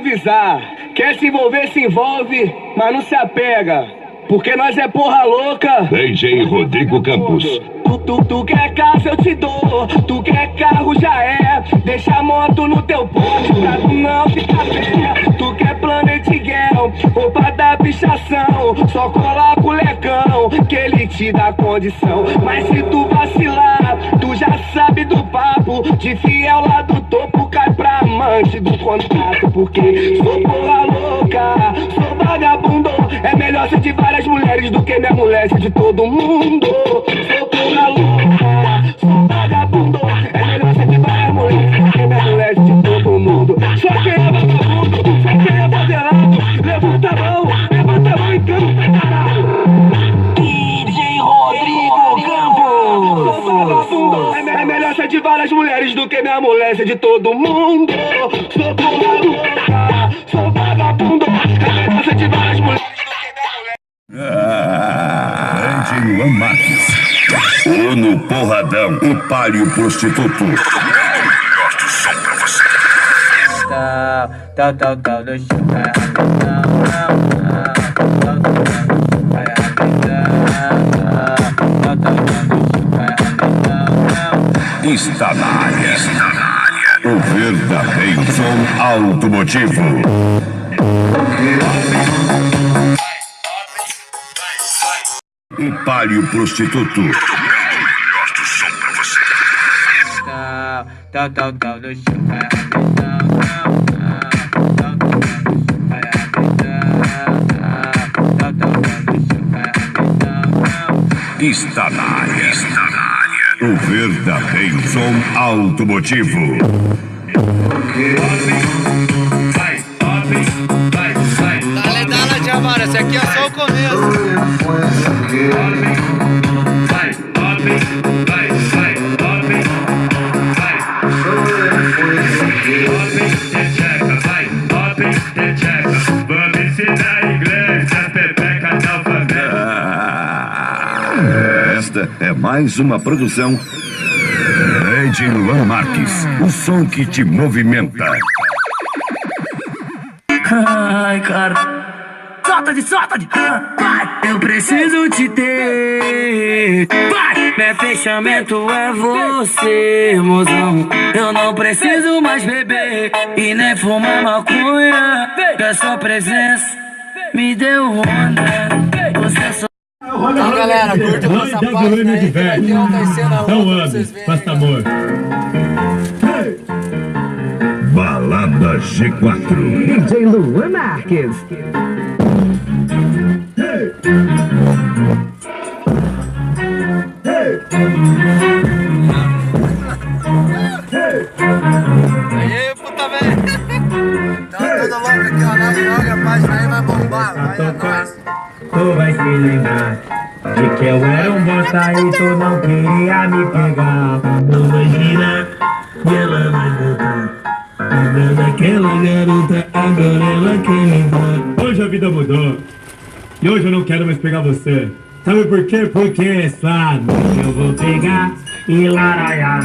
avisar. Quer se envolver, se envolve, mas não se apega. Porque nós é porra louca. DJ Rodrigo Campos. Tu quer casa, eu te dou. Tu quer carro, já é. Deixa a moto no teu porte pra tu não ficar pé. Tu quer Planet Girl, roupa da pichação. Só cola com o lecão, que ele te dá condição. Mas se tu vacilar, tu já sabe do papo. De fiel lá do topo, cai pra amante do contato. Porque sou porra louca, sou vagabundo. É melhor ser de várias mulheres do que minha mulher ser de todo mundo. Sou porra louca, sou vagabundo. É melhor ser de várias mulheres do que minha mulher ser de todo mundo. Só quem é vagabundo, só quem é favelado. Levanta a mão e canta, caralho. DJ Rodrigo Campos. Sou vagabundo, é melhor ser de várias mulheres do que minha mulher ser de todo mundo. Sou porra louca, sou vagabundo. É melhor ser de várias mulheres. Grande Luan Marques. O no Porradão, o palio prostituto. Melhor do som pra você. Está na área. O verdadeiro som automotivo. O palio prostituto. Melhor do som pra você. Está na área. O verdadeiro som automotivo. Dale, Jamara, esse aqui é só o começo. Vamos ensinar inglês, as pepecas da favela. Esta é mais uma produção de Luan Marques, o som que te movimenta. Ai, cara. Solta-de. Vai, eu preciso te ter. Vai, meu fechamento é você, mozão. Eu não preciso mais beber e nem fumar maconha. Que a sua presença me deu onda. Você só... Então, galera, curta nossa página aí, que vai ter uma cena outra pra vocês verem. Faça amor. Balada G4. DJ Luan Marques. Aí, puta velho. Então, tudo louco aqui, ó. Nós joga a página aí, vai bombar. Vai, é nóis. Tu vai se lembrar de que eu era um bosta e tu não queria me pegar. Não vai girar e ela vai voltar. Lembrando aquela garota, agora ela quer me dar. Hoje a vida mudou e hoje eu não quero mais pegar você. Sabe por quê? Porque essa noite eu vou pegar e laraiar.